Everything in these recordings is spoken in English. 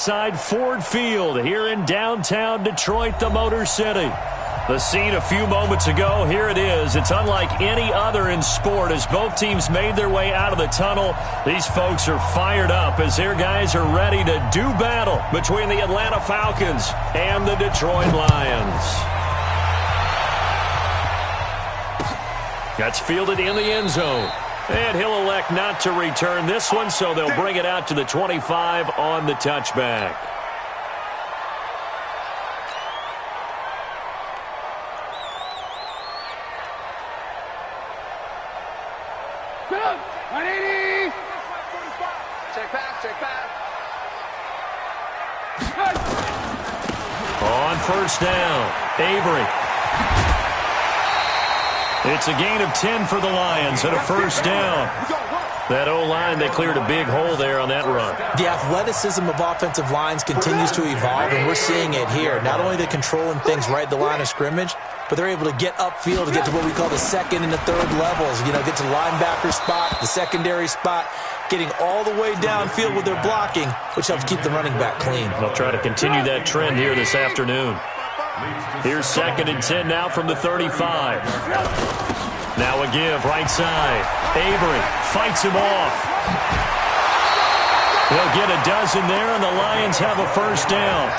Side Ford Field here in downtown Detroit, the Motor City. The scene a few moments ago, here it is. It's unlike any other in sport as both teams made their way out of the tunnel. These folks are fired up as their guys are ready to do battle between the Atlanta Falcons and the Detroit Lions. That's fielded in the end zone. And he'll elect not to return this one, so they'll bring it out to the 25 on the touchback. Go! 180! Check back. On first down, Avery. It's a gain of 10 for the Lions and a first down. That O-line, they cleared a big hole there on that run. The athleticism of offensive lines continues to evolve, and we're seeing it here. Not only are they controlling things right at the line of scrimmage, but they're able to get upfield to get to what we call the second and the third levels. You know, get to the linebacker spot, the secondary spot, getting all the way downfield with their blocking, which helps keep the running back clean. They'll try to continue that trend here this afternoon. Here's 2nd and 10 now from the 35. Now a give, right side. Avery fights him off. They'll get a dozen there, and the Lions have a first down.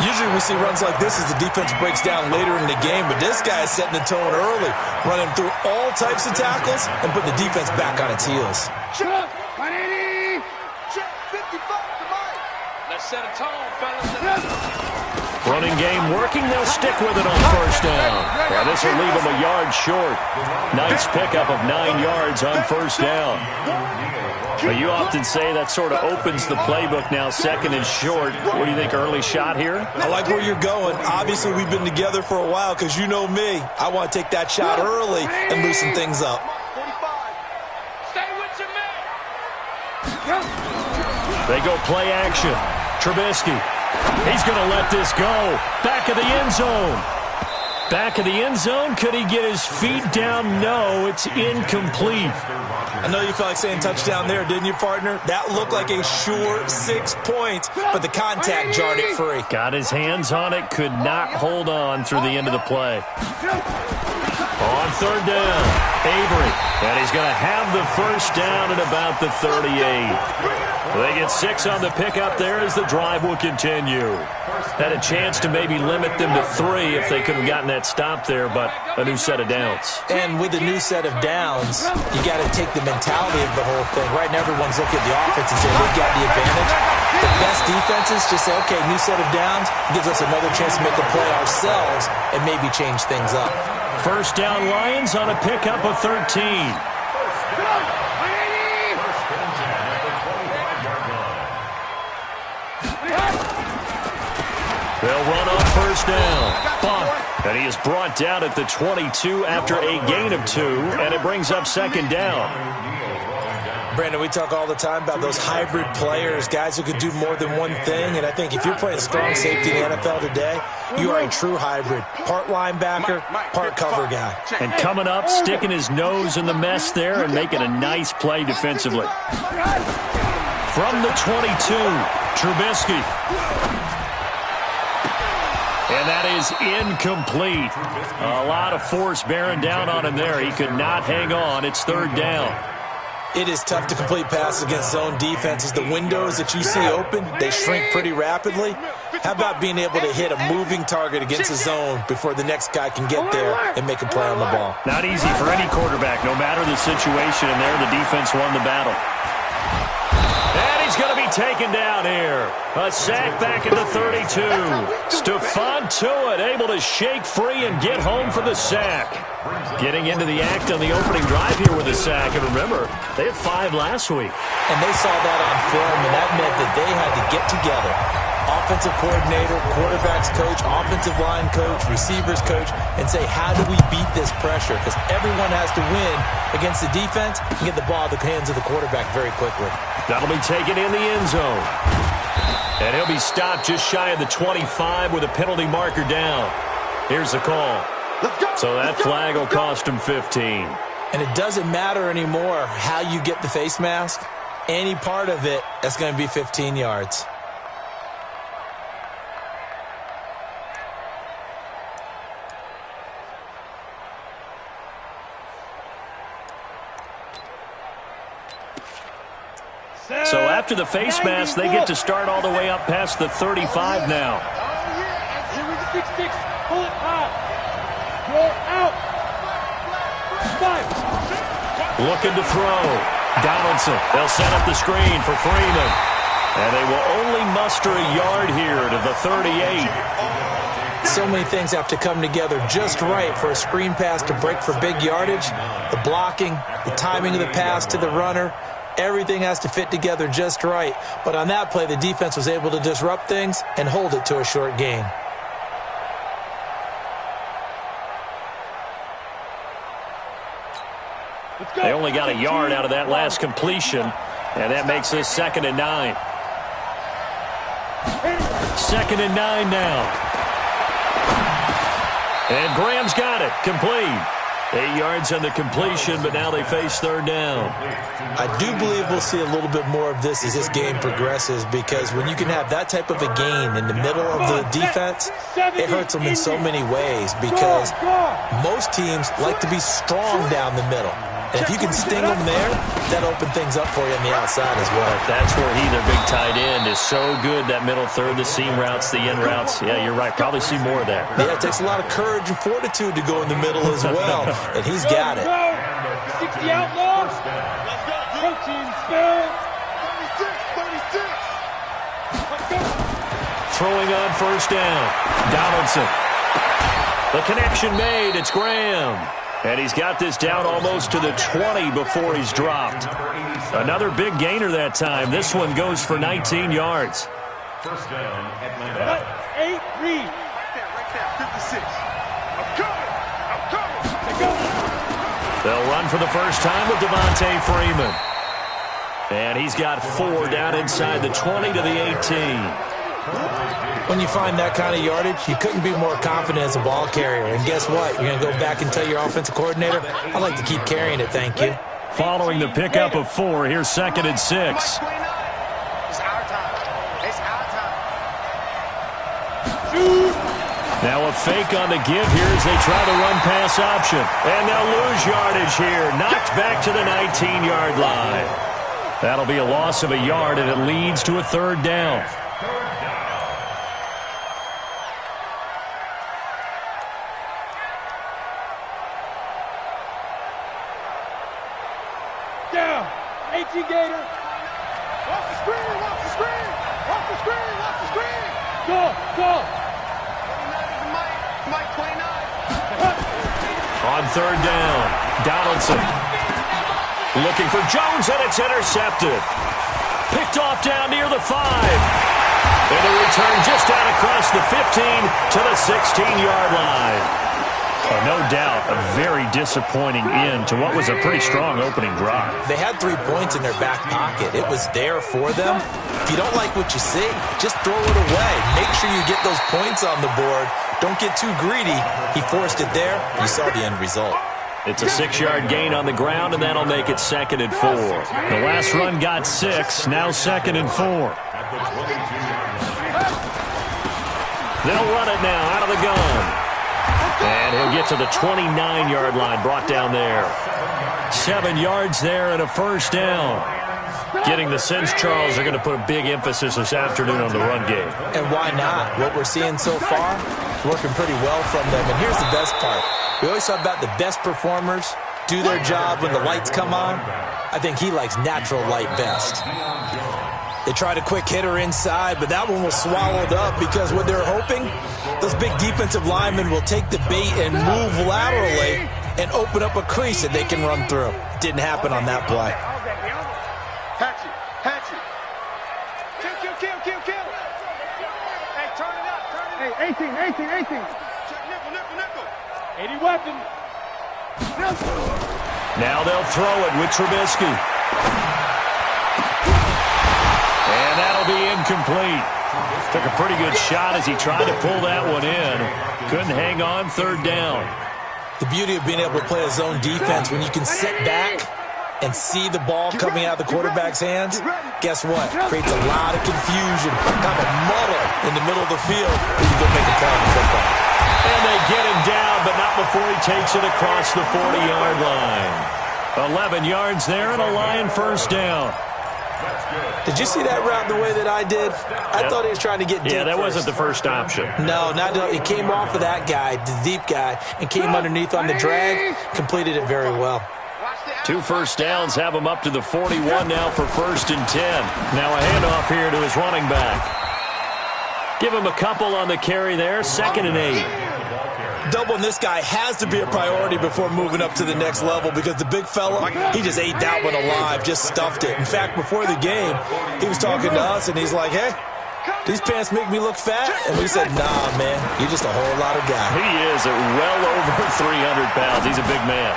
Usually we see runs like this as the defense breaks down later in the game, but this guy is setting the tone early, running through all types of tackles and putting the defense back on its heels. 180! 55 to Mike. Let's set a tone, fellas. Running game working. They'll stick with it on first down. Now this will leave them a yard short. Nice pickup of 9 yards on first down. Well, you often say that sort of opens the playbook now, 2nd and short. What do you think, early shot here? I like where you're going. Obviously, we've been together for a while because you know me. I want to take that shot early and loosen things up. 45. Stay with your man. They go play action. Trubisky. He's going to let this go. Back of the end zone. Back of the end zone. Could he get his feet down? No, it's incomplete. I know you felt like saying touchdown there, didn't you, partner? That looked like a sure 6 points, but the contact jarred it free. Got his hands on it, could not hold on through the end of the play. On third down, Avery. And he's going to have the first down at about the 38. They get 6 on the pickup there as the drive will continue. Had a chance to maybe limit them to 3 if they could have gotten that stop there, but a new set of downs. And with a new set of downs, you got to take the mentality of the whole thing. Right now, everyone's looking at the offense and saying they've got the advantage. The best defenses just say, okay, new set of downs gives us another chance to make a play ourselves and maybe change things up. First down Lions on a pickup of 13. They'll run on first down. Bump. And he is brought down at the 22 after a gain of 2, and it brings up 2nd down. Brandon, we talk all the time about those hybrid players, guys who could do more than one thing, and I think if you're playing strong safety in the NFL today, you are a true hybrid. Part linebacker, part cover guy. And coming up, sticking his nose in the mess there and making a nice play defensively. From the 22, Trubisky. And that is incomplete. A lot of force bearing down on him there. He could not hang on. It's 3rd down. It is tough to complete passes against zone defenses. The windows that you see open, they shrink pretty rapidly. How about being able to hit a moving target against a zone before the next guy can get there and make a play on the ball? Not easy for any quarterback, no matter the situation. And there, the defense won the battle. And he's going to be taken down here. A sack back at the 32. Stephon Tuitt able to shake free and get home for the sack. Getting into the act on the opening drive here with a sack. And remember, they had 5 last week. And they saw that on film, and that meant that they had to get together. Offensive coordinator, quarterback's coach, offensive line coach, receivers coach, and say, how do we beat this pressure? Because everyone has to win against the defense and get the ball in the hands of the quarterback very quickly. That'll be taken in the end zone. And he'll be stopped just shy of the 25 with a penalty marker down. Here's the call. So that flag will cost him 15. And it doesn't matter anymore how you get the face mask. Any part of it, that's going to be 15 yards. after the face mask, they get to start all the way up past the 35 now. Here we go, 6-6. Pull it high. Roll out. 5. Looking to throw. Donaldson. They'll set up the screen for Freeman. And they will only muster a yard here to the 38. So many things have to come together just right for a screen pass to break for big yardage. The blocking, the timing of the pass to the runner, everything has to fit together just right. But on that play, the defense was able to disrupt things and hold it to a short gain. They only got a yard out of that last completion, and that makes this 2nd and 9. 2nd and 9 now. And Graham's got it. Complete. 8 yards on the completion, but now they face 3rd down. I do believe we'll see a little bit more of this as this game progresses, because when you can have that type of a gain in the middle of the defense, it hurts them in so many ways, because most teams like to be strong down the middle. And if you can sting them there, that'll open things up for you on the outside as well. That's where their big tight end, is so good, that middle third, the seam routes, the in routes. Yeah, you're right. Probably see more of that. Yeah, it takes a lot of courage and fortitude to go in the middle as well, and he's got it. 60 outlaws. Protein spell. 36. Throwing on 1st down. Donaldson. The connection made. It's Graham. And he's got this down almost to the 20 before he's dropped. Another big gainer that time. This one goes for 19 yards. 1st down, Atlanta. 8 read. Right there, 56. I'm coming. They'll run for the first time with Devontae Freeman. And he's got 4 down inside the 20 to the 18. When you find that kind of yardage, you couldn't be more confident as a ball carrier. And guess what? You're going to go back and tell your offensive coordinator, I'd like to keep carrying it, thank you. Following the pickup of 4, here's 2nd and 6. It's our time. It's our time. Now a fake on the give here as they try the run-pass option. And they'll lose yardage here. Knocked back to the 19-yard line. That'll be a loss of a yard, and it leads to a 3rd down. Down. 18 Gator. Watch the screen. Watch the screen. Watch the screen. Watch the screen. Go. Go. Mike 29. On 3rd down, Donaldson. Looking for Jones, and it's intercepted. Picked off down near the 5. And a return just out across the 15 to the 16-yard line. No doubt a very disappointing end to what was a pretty strong opening drive. They had 3 points in their back pocket. It was there for them. If you don't like what you see, just throw it away. Make sure you get those points on the board. Don't get too greedy. He forced it there. You saw the end result. It's a 6-yard gain on the ground, and that'll make it 2nd and 4. The last run got 6, now 2nd and 4. They'll run it now out of the gun. And he'll get to the 29-yard line, brought down there. 7 yards there and a 1st down. Getting the sense, Charles, are going to put a big emphasis this afternoon on the run game. And why not? What we're seeing so far is working pretty well from them. And here's the best part. We always talk about the best performers do their job when the lights come on. I think he likes natural light best. They tried a quick hitter inside, but that one was swallowed up because what they're hoping, those big defensive linemen will take the bait and move laterally and open up a crease that they can run through. Didn't happen on that play. Hatchet. Hatchet. Kill. Hey, turn it up. Hey, 18. Check nickel. 80 weapon. Now they'll throw it with Trubisky. And that'll be incomplete. Took a pretty good shot as he tried to pull that one in. Couldn't hang on, 3rd down. The beauty of being able to play a zone defense, when you can sit back and see the ball coming out of the quarterback's hands, guess what? Creates a lot of confusion, kind of a muddle in the middle of the field when you go make a play on the football. And they get him down, but not before he takes it across the 40-yard line. 11 yards there and a Lion 1st down. Did you see that route the way that I did? I thought he was trying to get deep. Yeah, that first. wasn't the first option. No, he came off of that guy, the deep guy, and came underneath on the drag, completed it very well. 2 first downs have him up to the 41 now for 1st and 10. Now a handoff here to his running back. Give him a couple on the carry there, 2nd and 8. Doubling this guy has to be a priority before moving up to the next level because the big fella, he just ate that one alive, just stuffed it. In fact, before the game, he was talking to us, and he's like, hey, these pants make me look fat? And we said, nah, man, you're just a whole lot of guy. He is at well over 300 pounds. He's a big man.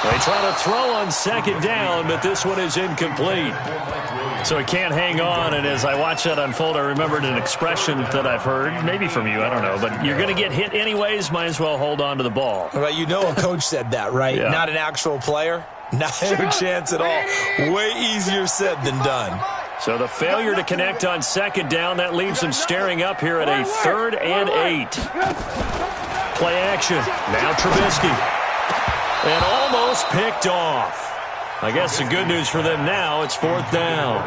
They try to throw on 2nd down, but this one is incomplete. So he can't hang on, and as I watch that unfold, I remembered an expression that I've heard, maybe from you, I don't know, but you're going to get hit anyways, might as well hold on to the ball. Well, you know a coach said that, right? Yeah. Not an actual player. Not a chance at all. Way easier said than done. So the failure to connect on 2nd down, that leaves him staring up here at a 3rd and 8. Play action. Now Trubisky. And almost picked off. I guess the good news for them now, it's 4th down.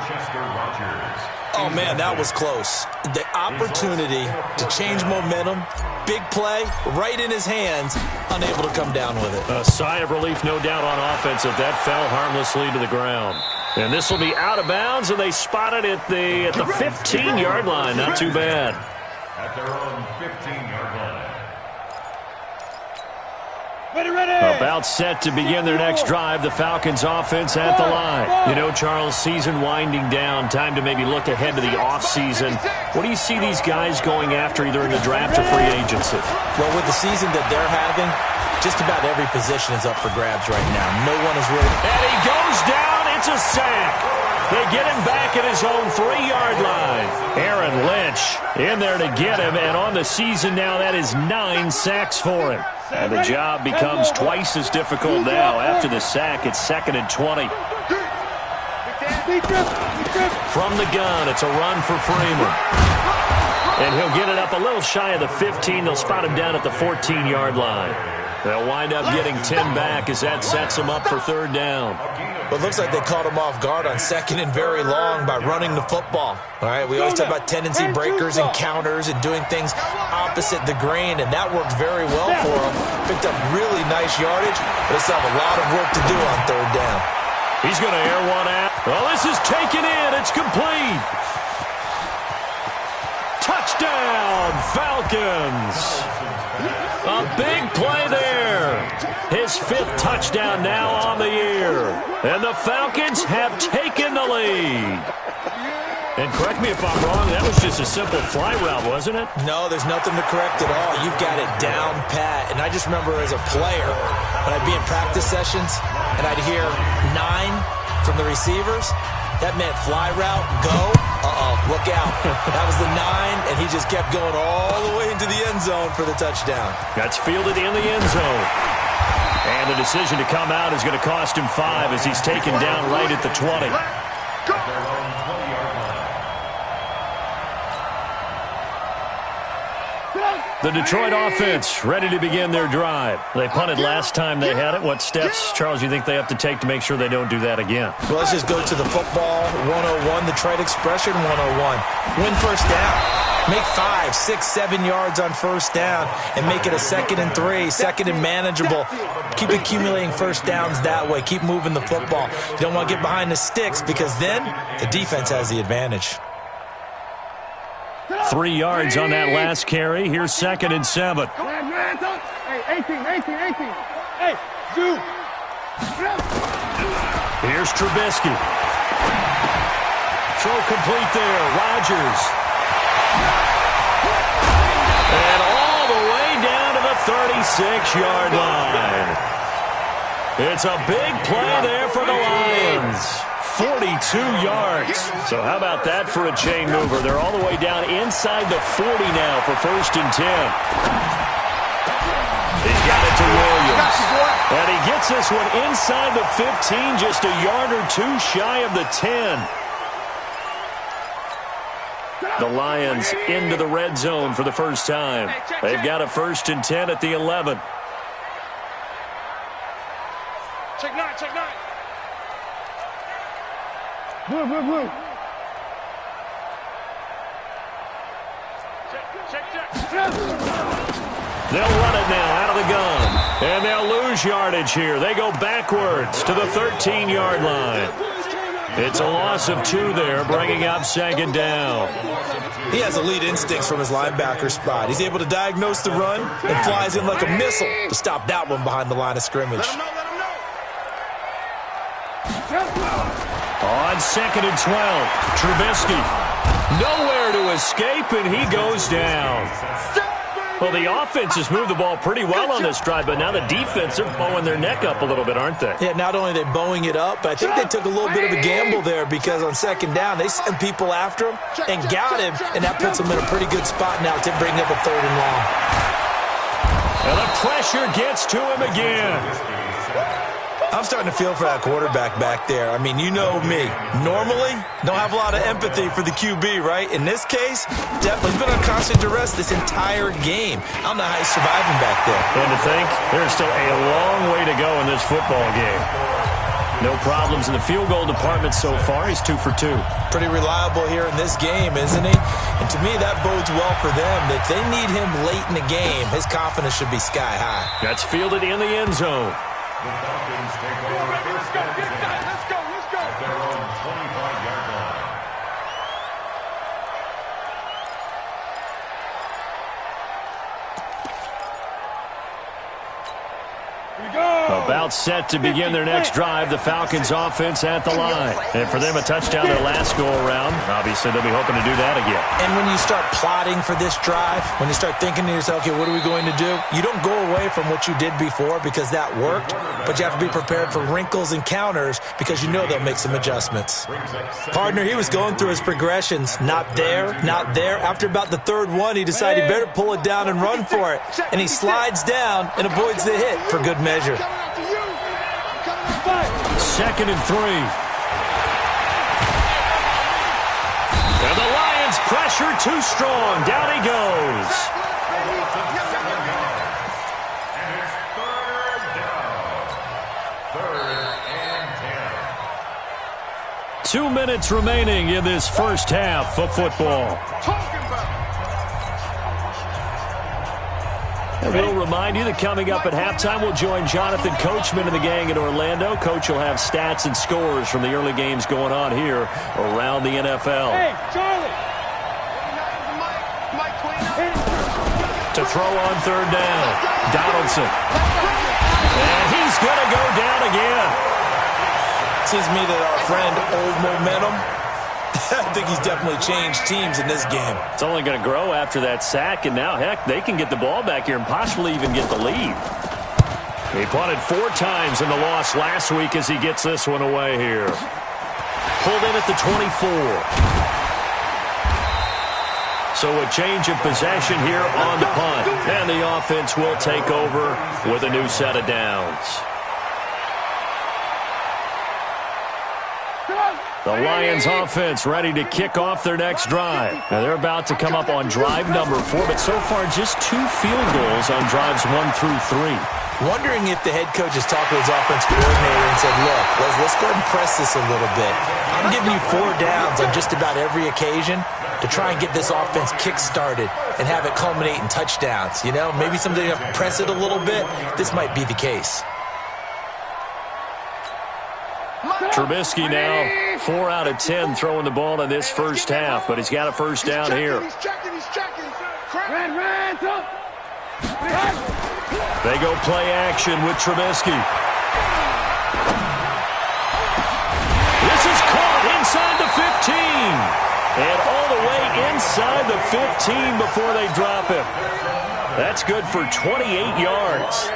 Oh, man, that was close. The opportunity to change momentum, big play, right in his hands, unable to come down with it. A sigh of relief, no doubt, on offense if that fell harmlessly to the ground. And this will be out of bounds, and they spot it at the 15-yard line. Not too bad. At their own 15-yard line. About set to begin their next drive, the Falcons offense at the line. You know, Charles, season winding down, time to maybe look ahead to the offseason. What do you see these guys going after either in the draft or free agency? Well, with the season that they're having, just about every position is up for grabs right now. No one is really... And he goes down. It's a sack. They get him back at his own 3-yard line. Aaron Lynch in there to get him, and on the season now, that is 9 sacks for him. And the job becomes twice as difficult now. After the sack, it's 2nd and 20. From the gun, it's a run for Freeman. And he'll get it up a little shy of the 15. They'll spot him down at the 14-yard line. They'll wind up getting 10 back as that sets them up for 3rd down. Well, it looks like they caught him off guard on 2nd and very long by running the football. All right, we always talk about tendency breakers and counters and doing things opposite the grain, and that worked very well for him. Picked up really nice yardage, but they still have a lot of work to do on 3rd down. He's going to air one out. Well, this is taken in. It's complete. Touchdown, Falcons. A big play there. His 5th touchdown now on the year. And the Falcons have taken the lead. And correct me if I'm wrong, that was just a simple fly route, wasn't it? No, there's nothing to correct at all. You've got it down pat. And I just remember as a player, when I'd be in practice sessions and I'd hear 9 from the receivers, that meant fly route, go. Look out. That was the 9, and he just kept going all the way into the end zone for the touchdown. That's fielded in the end zone. And the decision to come out is going to cost him 5 as he's taken down right at the 20. The Detroit offense ready to begin their drive. They punted last time they had it. What steps, Charles, you think they have to take to make sure they don't do that again? Well, let's just go to the football 101, the trade expression 101. Win first down. Make 5, 6, 7 yards on first down and make it a 2nd and 3, 2nd and manageable. Keep accumulating first downs that way. Keep moving the football. You don't want to get behind the sticks because then the defense has the advantage. 3 yards on that last carry. Here's 2nd and 7. Hey, 18. Hey, do. Here's Trubisky. Throw complete there. Rodgers. And all the way down to the 36-yard line. It's a big play there for the Lions. 42 yards. So how about that for a chain mover? They're all the way down inside the 40 now for 1st and 10. He's got it to Williams. And he gets this one inside the 15, just a yard or 2 shy of the 10. The Lions into the red zone for the first time. They've got a 1st and 10 at the 11. Check 9. Blue, blue, blue. They'll run it now out of the gun. And they'll lose yardage here. They go backwards to the 13-yard line. It's a loss of 2 there, bringing up second down. He has elite instincts from his linebacker spot. He's able to diagnose the run and flies in like a missile to stop that one behind the line of scrimmage. On 2nd and 12, Trubisky. Nowhere to escape, and he goes down. Well, the offense has moved the ball pretty well on this drive, but now the defense are bowing their neck up a little bit, aren't they? Yeah, not only are they bowing it up, but I think they took a little bit of a gamble there because on second down, they sent people after him and got him, and that puts him in a pretty good spot now to bring up a 3rd and long. And the pressure gets to him again. I'm starting to feel for that quarterback back there. I mean, you know me. Normally, don't have a lot of empathy for the QB, right? In this case, definitely been on constant duress this entire game. I don't know how he's surviving back there. And to think, there's still a long way to go in this football game. No problems in the field goal department so far. He's 2 for 2. Pretty reliable here in this game, isn't he? And to me, that bodes well for them. If they need him late in the game, his confidence should be sky high. That's fielded in the end zone. The Falcons take over first down. Let's go. At their own 25-yard line. About set to begin their next drive. The Falcons offense at the line. And for them, a touchdown their last go-around. Obviously, they'll be hoping to do that again. And when you start plotting for this drive, when you start thinking to yourself, okay, what are we going to do? You don't go away from what you did before because that worked, but you have to be prepared for wrinkles and counters because you know they'll make some adjustments. Partner, he was going through his progressions. Not there, not there. After about the 3rd one, he decided he better pull it down and run for it. And he slides down and avoids the hit for good measure. 2nd and 3. And the Lions pressure too strong. Down he goes. And it's 3rd down. 3rd and 10. 2 minutes remaining in this first half of football. And we'll remind you that coming up at halftime, we'll join Jonathan Coachman and the gang in Orlando. Coach will have stats and scores from the early games going on here around the NFL. Hey, Charlie! To throw on 3rd down, Donaldson. And he's going to go down again. Seems to me that our friend, Old Momentum, I think he's definitely changed teams in this game. It's only going to grow after that sack, and now, heck, they can get the ball back here and possibly even get the lead. He punted 4 times in the loss last week as he gets this one away here. Pulled in at the 24. So a change of possession here on the punt. And the offense will take over with a new set of downs. The Lions offense ready to kick off their next drive. Now they're about to come up on drive number 4, but so far just 2 field goals on drives 1 through 3. Wondering if the head coach has talked to his offense coordinator and said, look, let's go ahead and press this a little bit. I'm giving you 4 downs on just about every occasion to try and get this offense kick-started and have it culminate in touchdowns. You know, maybe something to press it a little bit. This might be the case. Trubisky now 4 out of 10 throwing the ball in this first half, but he's got a first down here. He's checking. They go play action with Trubisky. This is caught inside the 15. And all the way inside the 15 before they drop him. That's good for 28 yards.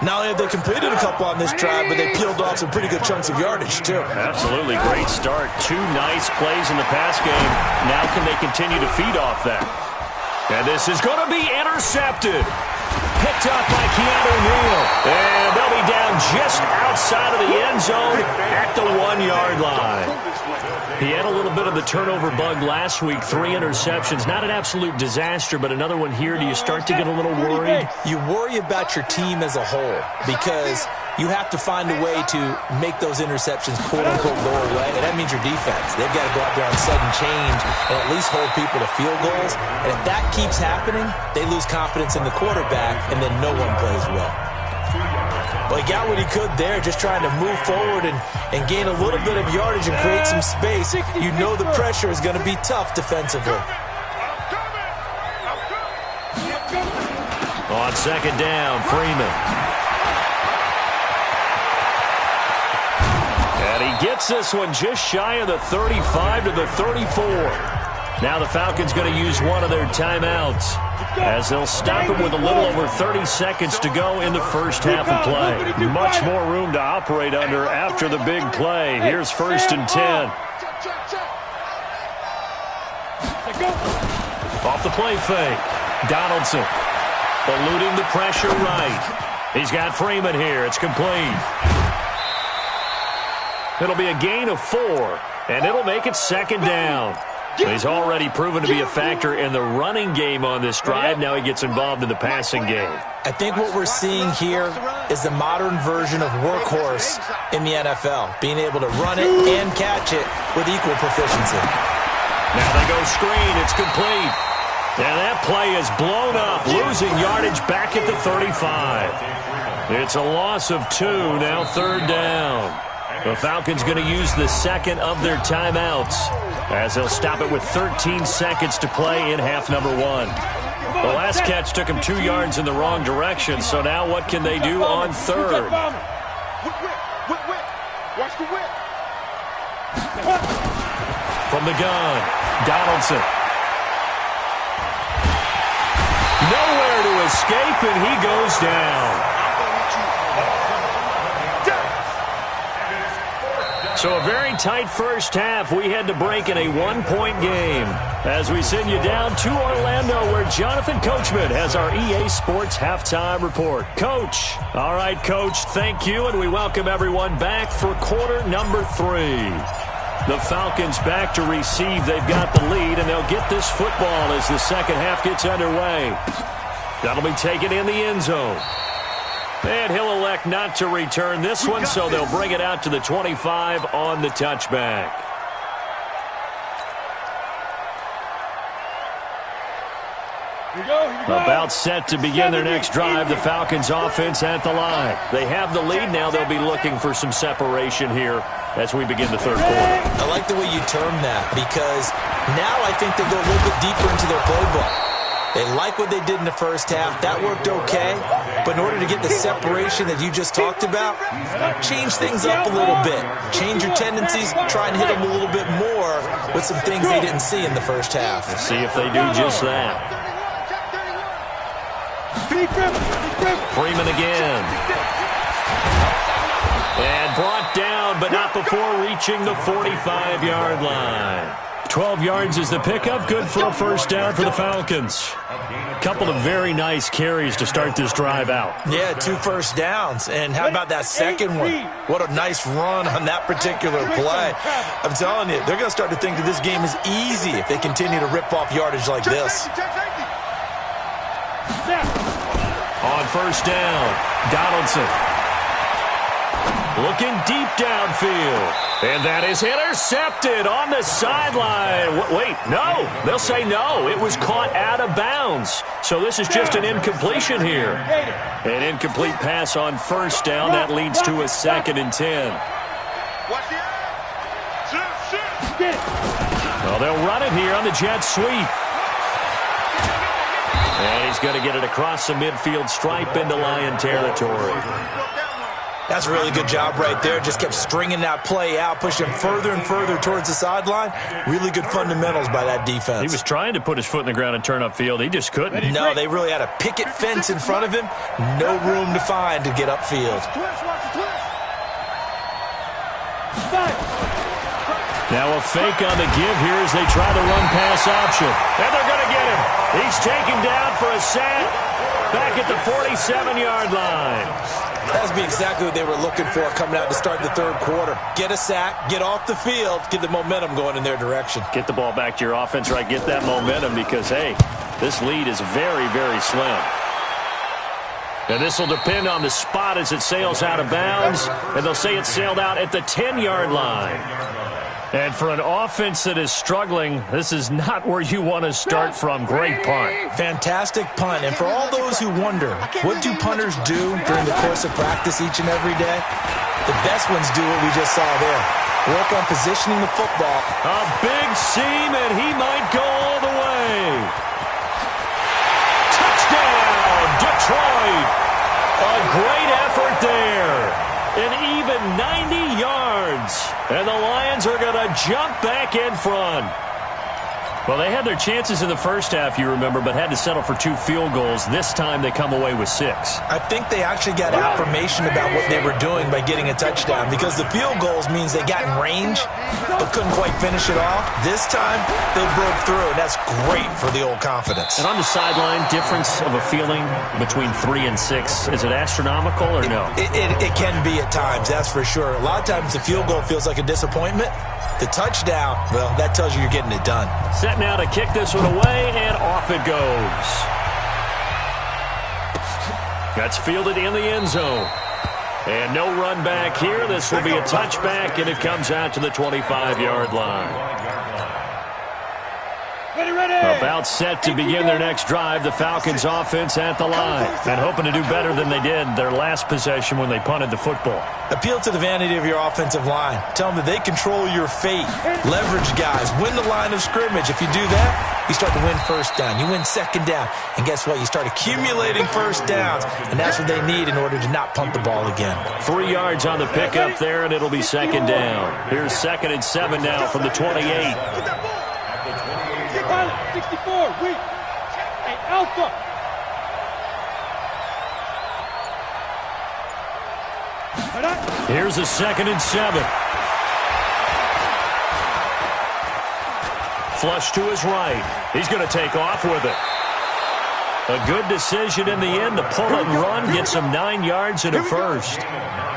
Not only have they completed a couple on this drive, but they peeled off some pretty good chunks of yardage, too. Absolutely. Great start. 2 nice plays in the pass game. Now can they continue to feed off that? And this is going to be intercepted. Picked up by Keanu Neal. And they'll be down just outside of the end zone at the 1-yard line. He had a little bit of the turnover bug last week. 3 interceptions. Not an absolute disaster, but another one here. Do you start to get a little worried? You worry about your team as a whole because you have to find a way to make those interceptions quote-unquote go away, and that means your defense. They've got to go out there on sudden change and at least hold people to field goals. And if that keeps happening, they lose confidence in the quarterback, and then no one plays well. Well, he got what he could there, just trying to move forward and gain a little bit of yardage and create some space. You know the pressure is going to be tough defensively. On second down, Freeman. And he gets this one just shy of the 35 to the 34. Now the Falcons going to use one of their timeouts as they'll stop it with a little over 30 seconds to go in the first half of play. Much more room to operate under after the big play. Here's 1st and 10. Off the play fake. Donaldson eluding the pressure right. He's got Freeman here. It's complete. It'll be a gain of 4, and it'll make it second down. He's already proven to be a factor in the running game on this drive. Now he gets involved in the passing game. I think what we're seeing here is the modern version of workhorse in the NFL, being able to run it and catch it with equal proficiency. Now they go screen. It's complete. And that play is blown up, losing yardage back at the 35. It's a loss of 2, now 3rd down. The Falcons going to use the second of their timeouts as they'll stop it with 13 seconds to play in half number 1. The last catch took him 2 yards in the wrong direction, so now what can they do on 3rd? From the gun, Donaldson. Nowhere to escape, and he goes down. So a very tight first half. We had to break in a 1-point game as we send you down to Orlando, where Jonathan Coachman has our EA Sports Halftime Report. Coach. All right, Coach, thank you, and we welcome everyone back for quarter number 3. The Falcons back to receive. They've got the lead, and they'll get this football as the second half gets underway. That'll be taken in the end zone. And he'll elect not to return this one, so they'll bring it out to the 25 on the touchback. About set to begin their next drive, the Falcons offense at the line. They have the lead. Now they'll be looking for some separation here as we begin the 3rd quarter. I like the way you term that, because now I think they go a little bit deeper into their playbook. They like what they did in the first half. That worked okay. But in order to get the separation that you just talked about, change things up a little bit. Change your tendencies. Try and hit them a little bit more with some things they didn't see in the first half. Let's see if they do just that. Freeman again. And brought down, but not before reaching the 45-yard line. 12 yards is the pickup. Good for a first down for the Falcons. Couple of very nice carries to start this drive out. Yeah, 2 first downs. And how about that second one? What a nice run on that particular play. I'm telling you, they're going to start to think that this game is easy if they continue to rip off yardage like this. On first down, Donaldson. Looking deep downfield. And that is intercepted on the sideline. Wait, no. They'll say no. It was caught out of bounds. So this is just an incompletion here. An incomplete pass on first down. That leads to a 2nd and 10. Well, they'll run it here on the jet sweep. And he's going to get it across the midfield stripe into Lion territory. That's a really good job right there. Just kept stringing that play out, pushing him further and further towards the sideline. Really good fundamentals by that defense. He was trying to put his foot in the ground and turn upfield. He just couldn't. No, they really had a picket fence in front of him. No room to find to get upfield. Now a fake on the give here as they try the run-pass option. And they're going to get him. He's taken down for a sack back at the 47-yard line. That'd be exactly what they were looking for coming out to start the 3rd quarter. Get a sack, get off the field, get the momentum going in their direction. Get the ball back to your offense, right? Get that momentum because, hey, this lead is very, very slim. And this will depend on the spot as it sails out of bounds. And they'll say it sailed out at the 10-yard line. And for an offense that is struggling, this is not where you want to start from. Great punt. Fantastic punt. And for all those who wonder, what do punters do during the course of practice each and every day? The best ones do what we just saw there. Work on positioning the football. A big seam, and he might go all the way. Touchdown, Detroit. A great effort there. An even 90 yards. And the Lions are going to jump back in front. Well, they had their chances in the first half, you remember, but had to settle for 2 field goals. This time they come away with 6. I think they actually got affirmation about what they were doing by getting a touchdown, because the field goals means they got in range but couldn't quite finish it off. This time they broke through, and that's great for the old confidence. And on the sideline, difference of a feeling between 3 and 6, is it astronomical or no? It can be at times, that's for sure. A lot of times the field goal feels like a disappointment. The touchdown, well, that tells you you're getting it done. Set now to kick this one away, and off it goes. That's fielded in the end zone. And no run back here. This will be a touchback, and it comes out to the 25-yard line. About set to begin their next drive. The Falcons offense at the line. And hoping to do better than they did their last possession when they punted the football. Appeal to the vanity of your offensive line. Tell them that they control your fate. Leverage guys. Win the line of scrimmage. If you do that, you start to win first down. You win second down. And guess what? You start accumulating first downs. And that's what they need in order to not punt the ball again. 3 yards on the pickup there, and it'll be second down. Here's 2nd and 7 now from the 28. 64, weak. Hey, Alpha. Here's a 2nd and 7. Flush to his right. He's going to take off with it. A good decision in the end to pull it and run, get some 9 yards and a first.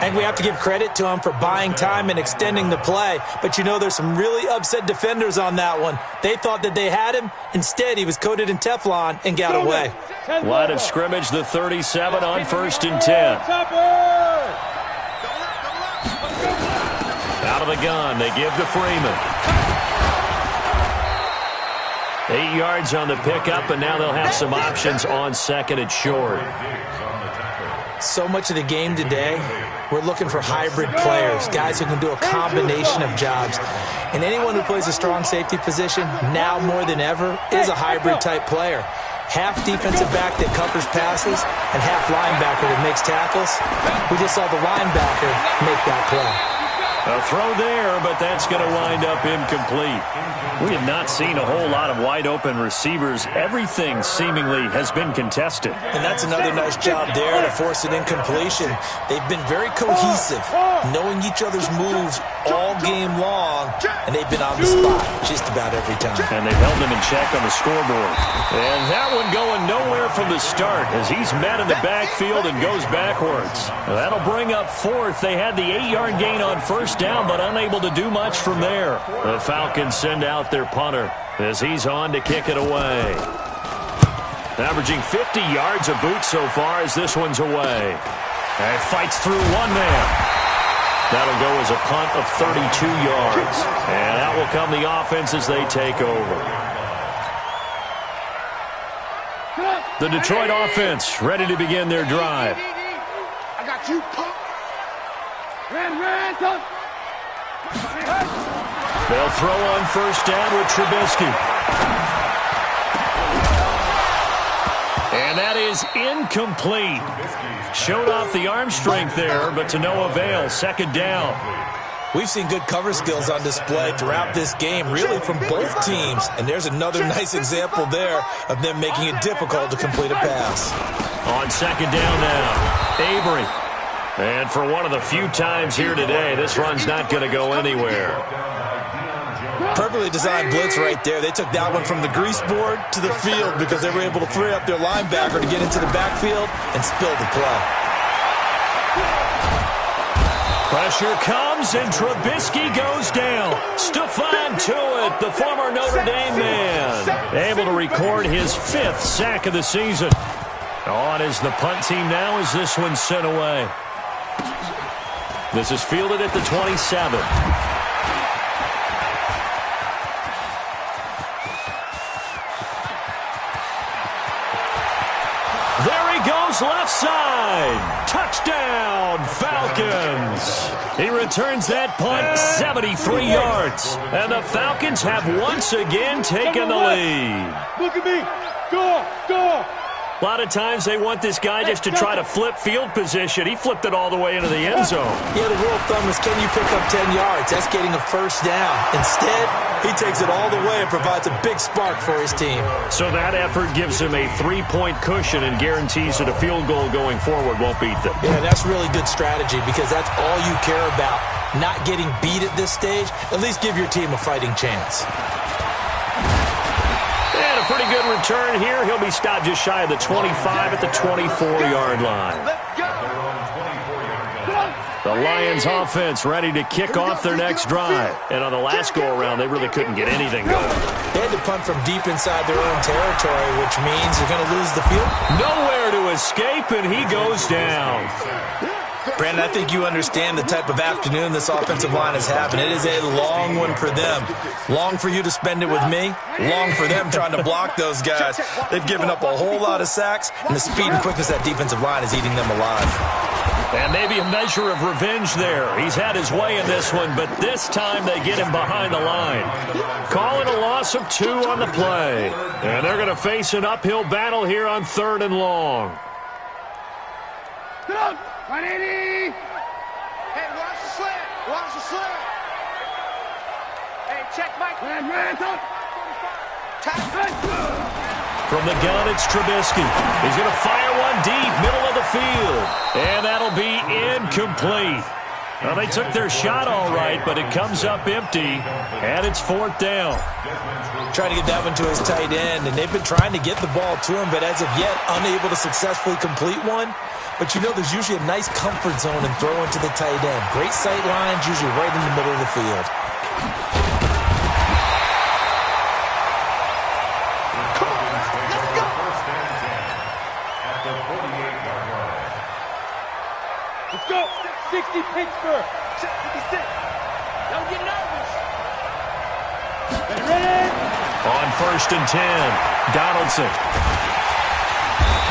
And we have to give credit to him for buying time and extending the play. But you know, there's some really upset defenders on that one. They thought that they had him. Instead, he was coated in Teflon and got away. Line of scrimmage, the 37 on 1st and 10. Out of the gun, they give to Freeman. 8 yards on the pickup, and now they'll have some options on 2nd and short. So much of the game today, we're looking for hybrid players, guys who can do a combination of jobs. And anyone who plays a strong safety position, now more than ever, is a hybrid-type player. Half defensive back that covers passes and half linebacker that makes tackles. We just saw the linebacker make that play. A throw there, but that's going to wind up incomplete. We have not seen a whole lot of wide-open receivers. Everything seemingly has been contested. And that's another nice job there to force an incompletion. They've been very cohesive, knowing each other's moves all game long, and they've been on the spot just about every time. And they've held them in check on the scoreboard. And that one going nowhere from the start as he's met in the backfield and goes backwards. That'll bring up 4th. They had the 8-yard gain on 1st down, but unable to do much from there. The Falcons send out their punter as he's on to kick it away. Averaging 50 yards a boot so far as this one's away. And fights through one man. That'll go as a punt of 32 yards. And out will come the offense as they take over. The Detroit offense ready to begin their drive. I got you. Ran. They'll throw on 1st down with Trubisky. And that is incomplete. Showed off the arm strength there, but to no avail. 2nd down. We've seen good cover skills on display throughout this game, really from both teams. And there's another nice example there of them making it difficult to complete a pass. On 2nd down now, Avery. And for one of the few times here today, this run's not going to go anywhere. Perfectly designed blitz right there. They took that one from the grease board to the field because they were able to free up their linebacker to get into the backfield and spill the play. Pressure comes, and Trubisky goes down. Stephon Tuitt, the former Notre Dame man, able to record his 5th sack of the season. On is the punt team now as this one's sent away. This is fielded at the 27. There he goes, left side. Touchdown, Falcons. He returns that punt 73 yards. And the Falcons have once again taken the lead. Look at me. Go, go. A lot of times they want this guy just to try to flip field position. He flipped it all the way into the end zone. Yeah, the rule of thumb is, can you pick up 10 yards? That's getting a first down. Instead, he takes it all the way and provides a big spark for his team. So that effort gives him a 3-point cushion and guarantees that a field goal going forward won't beat them. Yeah, that's really good strategy because that's all you care about. Not getting beat at this stage. At least give your team a fighting chance. And a pretty good return here. He'll be stopped just shy of the 25 at the 24-yard line. The Lions offense ready to kick off their next drive. And on the last go-around, they really couldn't get anything going. They had to punt from deep inside their own territory, which means they're going to lose the field. Nowhere to escape, and he goes down. Brandon, I think you understand the type of afternoon this offensive line is having. It is a long one for them. Long for you to spend it with me. Long for them trying to block those guys. They've given up a whole lot of sacks, and the speed and quickness of that defensive line is eating them alive. And maybe a measure of revenge there. He's had his way in this one, but this time they get him behind the line. Calling a loss of 2 on the play. And they're going to face an uphill battle here on 3rd and long. Get up. 180. Hey, watch the slant. Watch the slant. Hey, check Mike. Man, From the gun, it's Trubisky. He's going to fire one deep, middle of the field. And that'll be incomplete. Well, they took their shot all right, but it comes up empty, and it's 4th down. Trying to get that one to his tight end, and they've been trying to get the ball to him, but as of yet, unable to successfully complete one. But you know there's usually a nice comfort zone in throwing to the tight end. Great sight lines, usually right in the middle of the field. Come on, let's go. Let's go. 60 Pittsburgh. 56. Don't get nervous. Ready? On 1st and 10, Donaldson.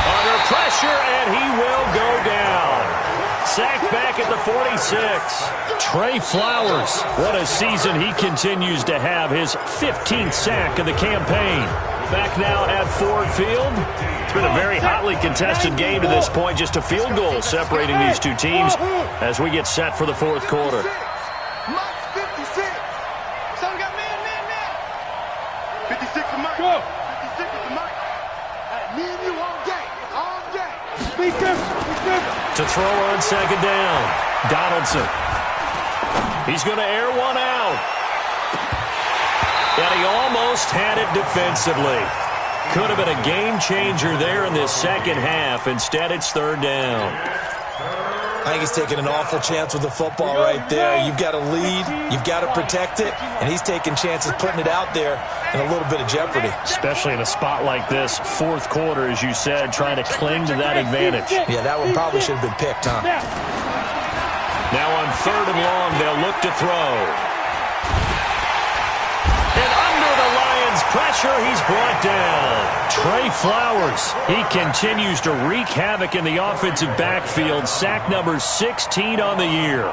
Under pressure, and he will go down. Sacked back at the 46. Trey Flowers, what a season he continues to have. His 15th sack of the campaign. Back now at Ford Field. It's been a very hotly contested game to this point. Just a field goal separating these two teams as we get set for the 4th quarter. Mike's 56. Son got man. 56 to Mike. Go. 56 to Mike. Hey, me and you all day. All day. Be careful. To throw on 2nd down, Donaldson. He's going to air one out. And he almost had it defensively. Could have been a game changer there in this second half. Instead, it's 3rd down. I think he's taking an awful chance with the football right there. You've got to lead, you've got to protect it, and he's taking chances putting it out there in a little bit of jeopardy. Especially in a spot like this, 4th quarter, as you said, trying to cling to that advantage. Yeah, that one probably should have been picked, huh? Now on 3rd and long, they'll look to throw. And under the Lions' pressure, he's brought down. Trey Flowers, he continues to wreak havoc in the offensive backfield. Sack number 16 on the year.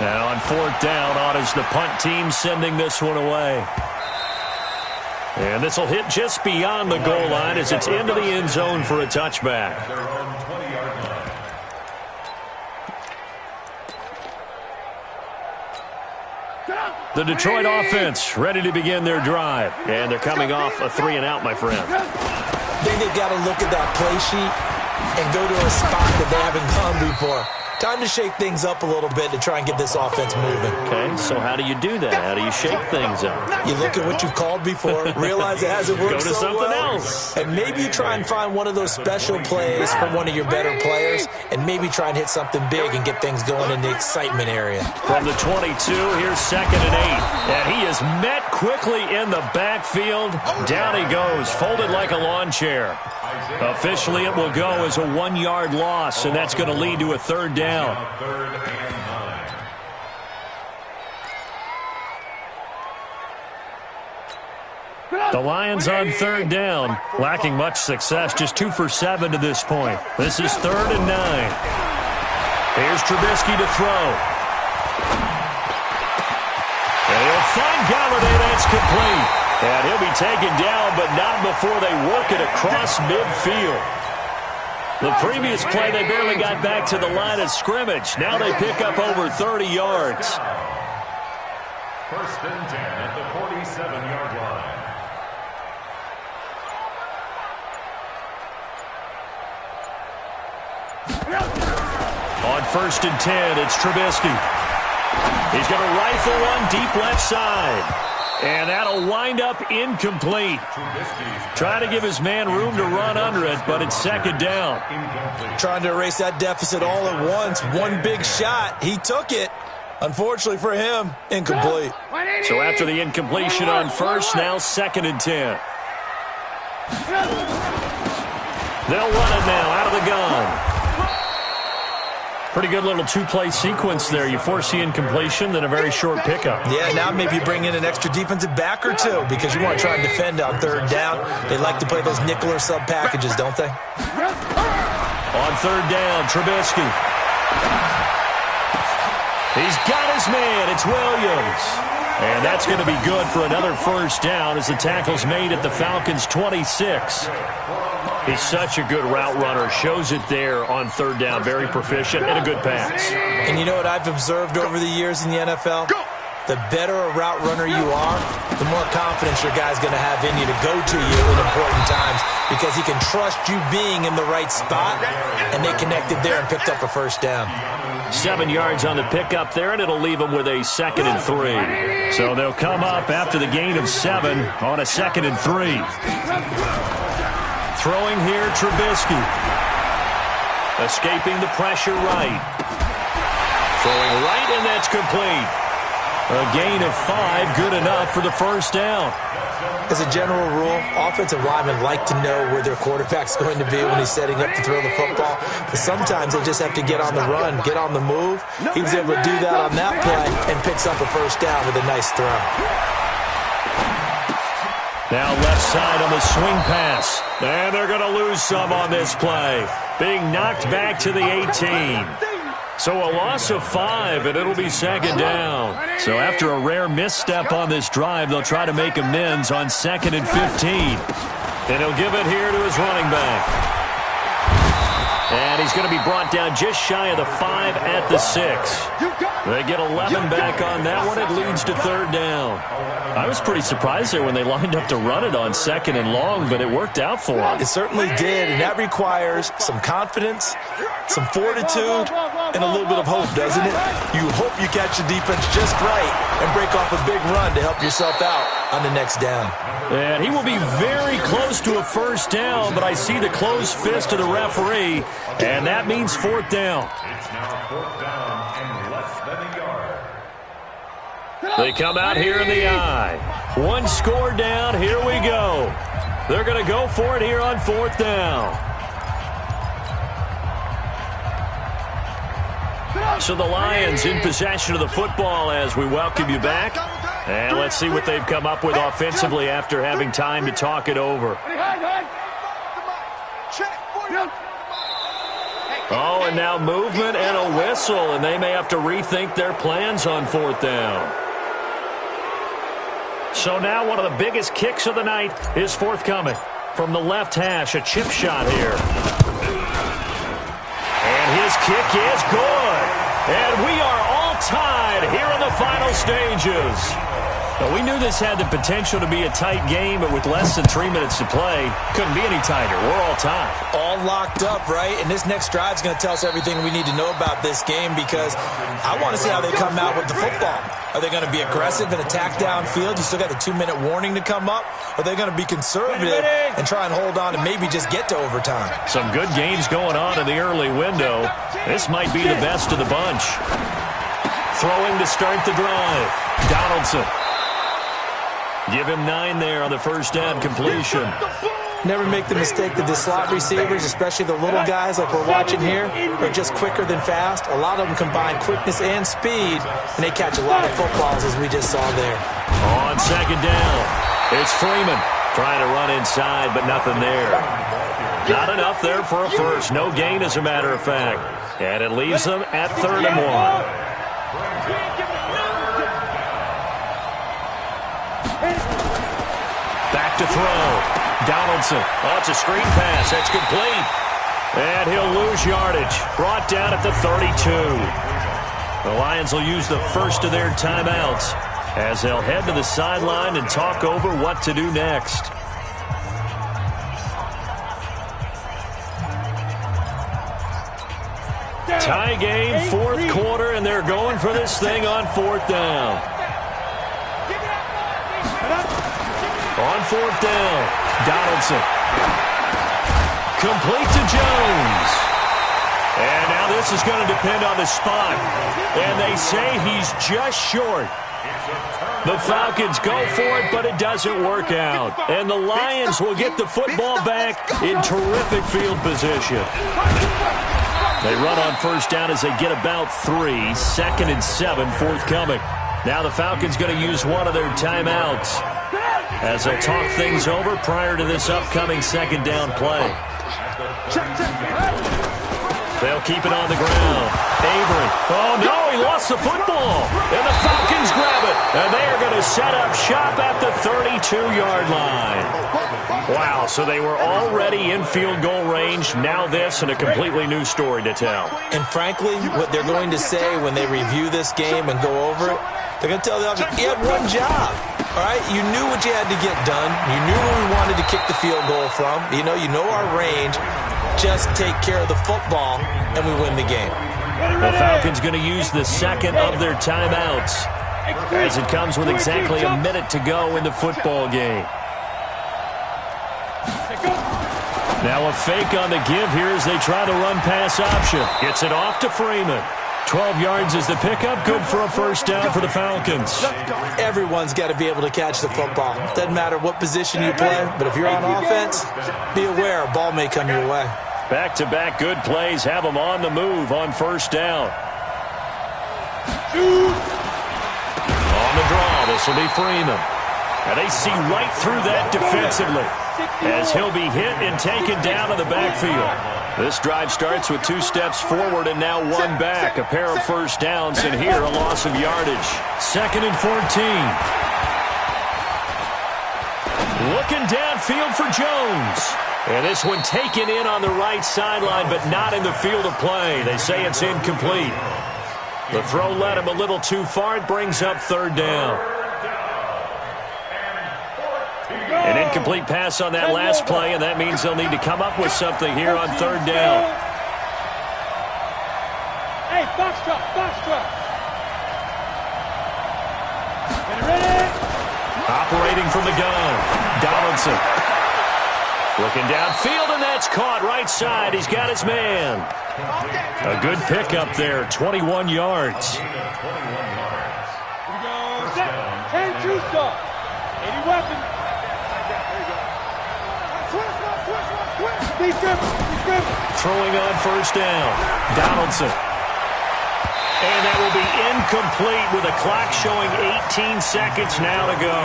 Now on 4th down, on is the punt team sending this one away. And this will hit just beyond the goal line as it's into the end zone for a touchback. The Detroit offense ready to begin their drive. And they're coming off a 3-and-out, my friend. I think they've got to look at that play sheet and go to a spot that they haven't gone before. Time to shake things up a little bit to try and get this offense moving. Okay, so how do you do that? How do you shake things up? You look at what you've called before, realize it hasn't worked Go to so something well, else. and maybe you try and find one of those special plays from one of your better players, and maybe try and hit something big and get things going in the excitement area. From the 22, here's 2nd and 8. And he is is met quickly in the backfield. Down he goes, folded like a lawn chair. Officially, it will go as a 1-yard loss, and that's going to lead to a third down. The Lions on third down, lacking much success, just 2 for 7 to this point. This is 3rd and 9. Here's Trubisky to throw. And he'll find Galladay. That's complete. And he'll be taken down, but not before they work it across midfield. The previous play, they barely got back to the line of scrimmage. Now they pick up over 30 yards. 1st and 10 at the 47-yard line. On 1st and 10, it's Trubisky. He's going to rifle one deep left side. And that'll wind up incomplete. Trying to give his man room to run under it, but it's 2nd down. Trying to erase that deficit all at once. One big shot. He took it. Unfortunately for him, incomplete. So after the incompletion on 1st, now 2nd and 10. They'll run it now out of the gun. Pretty good little 2-play sequence there. You force the incompletion, then a very short pickup. Yeah, now maybe bring in an extra defensive back or two because you want to try and defend on 3rd down. They like to play those nickel or sub packages, don't they? On 3rd down, Trubisky. He's got his man. It's Williams. And that's going to be good for another 1st down as the tackle's made at the Falcons' 26. He's such a good route runner. Shows it there on 3rd down. Very proficient and a good pass. And you know what I've observed over the years in the NFL? The better a route runner you are, the more confidence your guy's going to have in you to go to you in important times because he can trust you being in the right spot, and they connected there and picked up a 1st down. 7 yards on the pickup there, and it'll leave them with a 2nd and 3. So they'll come up after the gain of 7 on a 2nd and 3. Throwing here, Trubisky. Escaping the pressure right. Throwing right, and that's complete. A gain of 5, good enough for the 1st down. As a general rule, offensive linemen like to know where their quarterback's going to be when he's setting up to throw the football. But sometimes they just have to get on the run, get on the move. He was able to do that on that play and picks up a 1st down with a nice throw. Now left side on the swing pass. And they're going to lose some on this play. Being knocked back to the 18. So a loss of 5, and it'll be 2nd down. So after a rare misstep on this drive, they'll try to make amends on 2nd and 15. And he'll give it here to his running back. And he's going to be brought down just shy of the 5 at the 6. They get 11 back on that one. It leads to 3rd down. I was pretty surprised there when they lined up to run it on 2nd and long, but it worked out for them. It certainly did, and that requires some confidence, some fortitude, and a little bit of hope, doesn't it? You hope you catch the defense just right and break off a big run to help yourself out on the next down. And he will be very close to a 1st down, but I see the closed fist of the referee, and that means 4th down. It's now 4th down and less than a yard. They come out here in the eye. 1 score down. Here we go. They're going to go for it here on 4th down. So the Lions in possession of the football as we welcome you back. And let's see what they've come up with offensively after having time to talk it over. Oh, and now movement and a whistle, and they may have to rethink their plans on 4th down. So now one of the biggest kicks of the night is forthcoming. From the left hash, a chip shot here. And his kick is good. And we are all tied here in the final stages. Now, we knew this had the potential to be a tight game, but with less than 3 minutes to play, couldn't be any tighter. We're all tied. All locked up, right? And this next drive is going to tell us everything we need to know about this game because I want to see how they come out with the football. Are they going to be aggressive and attack downfield? You still got the 2-minute warning to come up. Are they going to be conservative and try and hold on and maybe just get to overtime? Some good games going on in the early window. This might be the best of the bunch. Throwing to start the drive. Donaldson. Give him 9 there on the first down completion. Never make the mistake that the slot receivers, especially the little guys like we're watching here, are just quicker than fast. A lot of them combine quickness and speed, and they catch a lot of footballs, as we just saw there. On second down, it's Freeman trying to run inside, but nothing there. Not enough there for a first. No gain, as a matter of fact. And it leaves them at 3rd and 1. Back to throw. Donaldson. Oh, it's a screen pass. That's complete. And he'll lose yardage. Brought down at the 32. The Lions will use the first of their timeouts as they'll head to the sideline and talk over what to do next. Tie game, 4th quarter, and they're going for this thing on 4th down. On 4th down. Donaldson. Complete to Jones. And now this is going to depend on the spot. And they say he's just short. The Falcons go for it, but it doesn't work out. And the Lions will get the football back in terrific field position. They run on first down as they get about 3. 2nd and 7 forthcoming. Now the Falcons going to use one of their timeouts as they'll talk things over prior to this upcoming second down play. They'll keep it on the ground. Avery. Oh, no, he lost the football. And the Falcons grab it. And they are going to set up shop at the 32-yard line. Wow, so they were already in field goal range. Now this and a completely new story to tell. And frankly, what they're going to say when they review this game and go over it, they're going to tell the offense, you had one job. All right, you knew what you had to get done. You knew where we wanted to kick the field goal from. You know our range. Just take care of the football, and we win the game. The Falcons going to use the second of their timeouts as it comes with exactly a minute to go in the football game. Now a fake on the give here as they try the run-pass option. Gets it off to Freeman. 12 yards is the pickup. Good for a first down for the Falcons. Everyone's got to be able to catch the football. Doesn't matter what position you play, but if you're on offense, be aware a ball may come your way. Back-to-back good plays have them on the move on first down. On the draw, this will be Freeman. And they see right through that defensively as he'll be hit and taken down in the backfield. This drive starts with 2 steps forward and now 1 back. A pair of first downs, and here a loss of yardage. 2nd and 14. Looking downfield for Jones. And this one taken in on the right sideline, but not in the field of play. They say it's incomplete. The throw led him a little too far. It brings up 3rd down. An incomplete pass on that last play, and that means they'll need to come up with something here on 3rd down. Hey, box truck, box truck. Get ready. Operating from the gun, Donaldson. Looking downfield, and that's caught right side. He's got his man. A good pickup there, 21 yards. Here we go. Set. 10-2 stop. 80 weapons. Throwing on first down. Donaldson. And that will be incomplete with a clock showing 18 seconds now to go.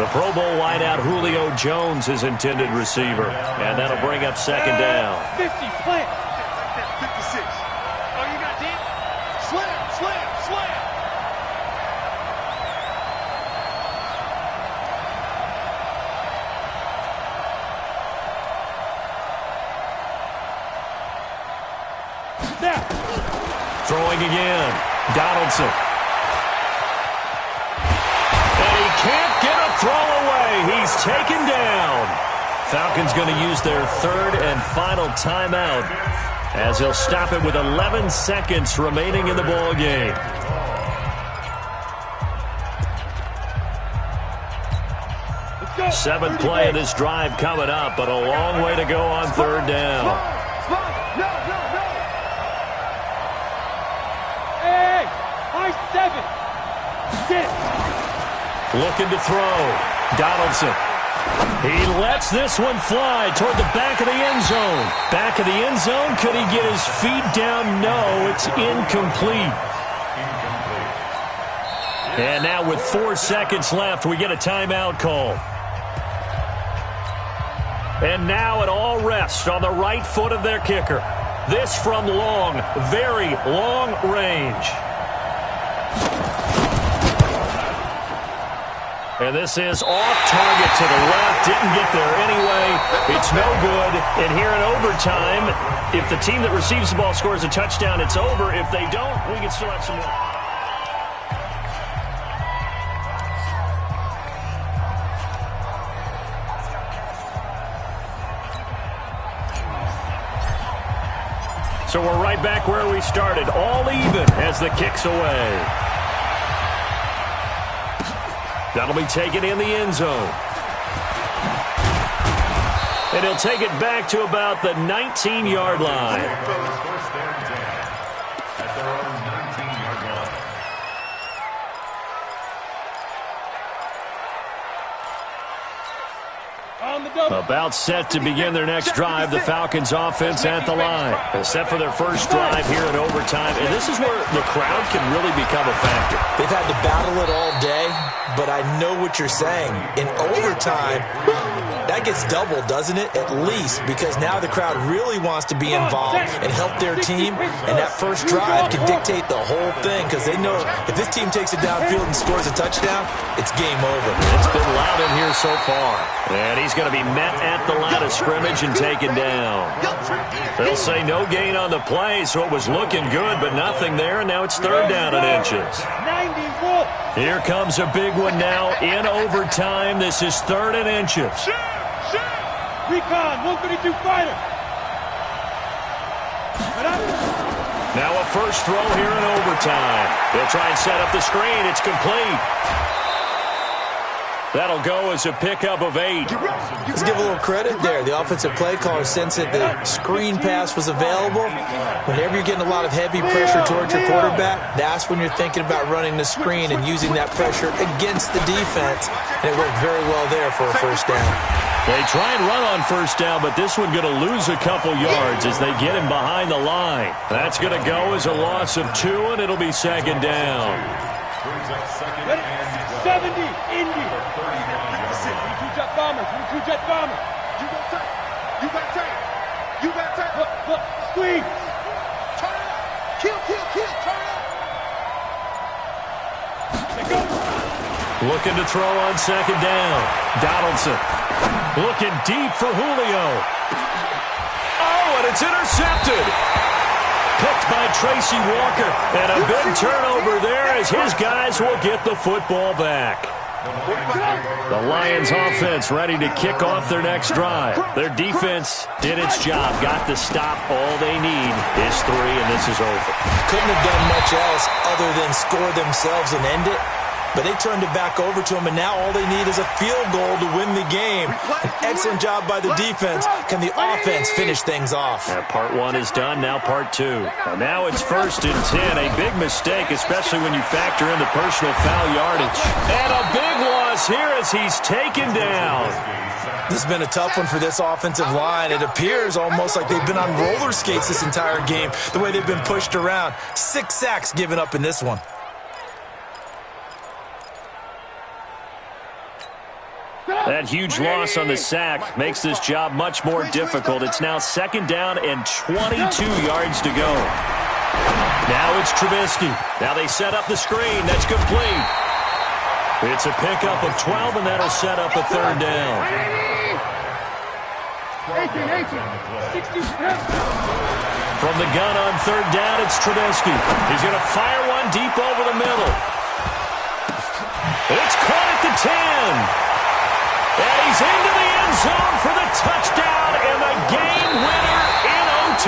The Pro Bowl wideout Julio Jones is intended receiver. And that'll bring up 2nd down. 50, slam. 56. Oh, you got deep? Slam, slam, slam. Snap. Throwing again. Donaldson. And he can't get a throw away. He's taken down. Falcons going to use their 3rd and final timeout as they'll stop it with 11 seconds remaining in the ball game. Seventh play of this drive coming up, but a long way to go on 3rd down. Hey, high 7. 6. Looking to throw. Donaldson. He lets this one fly toward the back of the end zone. Back of the end zone. Could he get his feet down? No, it's incomplete. And now with 4 seconds left, we get a timeout call. And now it all rests on the right foot of their kicker. This from long, very long range. And this is off target to the left. Didn't get there anyway. It's no good. And here in overtime, if the team that receives the ball scores a touchdown, it's over. If they don't, we can still have some more. So we're right back where we started. All even as the kick's away. That'll be taken in the end zone. And he'll take it back to about the 19-yard line. First and 10 at their own 19-yard line. About set to begin their next drive, the Falcons offense at the line. They're set for their first drive here in overtime, and this is where the crowd can really become a factor. They've had to battle it all day, but I know what you're saying. In overtime, that gets doubled, doesn't it? At least, because now the crowd really wants to be involved and help their team, and that first drive can dictate the whole thing, because they know if this team takes it downfield and scores a touchdown, it's game over. It's been loud in here so far, and he's going to be met at the line of scrimmage and taken down. They'll say no gain on the play, so it was looking good, but nothing there, and now it's third down and inches. Here comes a big one now in overtime. This is third and inches. Recon, 132 fighter. Now a first throw here in overtime. They'll try and set up the screen. It's complete. That'll go as a pickup of 8. Let's give a little credit there. The offensive play caller sensed that the screen pass was available. Whenever you're getting a lot of heavy pressure towards your quarterback, that's when you're thinking about running the screen and using that pressure against the defense. And it worked very well there for a first down. They try and run on first down, but this one going to lose a couple yards as they get him behind the line. That's going to go as a loss of 2, and it'll be second down. 70, Indy. 22-jet bomber, 22-jet bomber. You got tape. You got tape. You got tape. Look, squeeze. Turn it up. Kill, turn it up. Go. Looking to throw on second down. Donaldson. Looking deep for Julio. Oh, and it's intercepted. Picked by Tracy Walker. And a big turnover there as his guys will get the football back. The Lions offense ready to kick off their next drive. Their defense did its job. Got the stop. All they need is 3, and this is over. Couldn't have done much else other than score themselves and end it. But they turned it back over to them, and now all they need is a field goal to win the game. An excellent job by the defense. Can the offense finish things off? Yeah, part 1 is done, now part 2. And now it's first and 10. A big mistake, especially when you factor in the personal foul yardage. And a big loss here as he's taken down. This has been a tough one for this offensive line. It appears almost like they've been on roller skates this entire game, the way they've been pushed around. 6 sacks given up in this one. That huge loss on the sack makes this job much more difficult. It's now second down and 22 yards to go. Now it's Trubisky. Now they set up the screen. That's complete. It's a pickup of 12, and that'll set up a third down. 18, 60. From the gun on third down, it's Trubisky. He's going to fire one deep over the middle. It's caught at the 10. And he's into the end zone for the touchdown and the game winner in OT.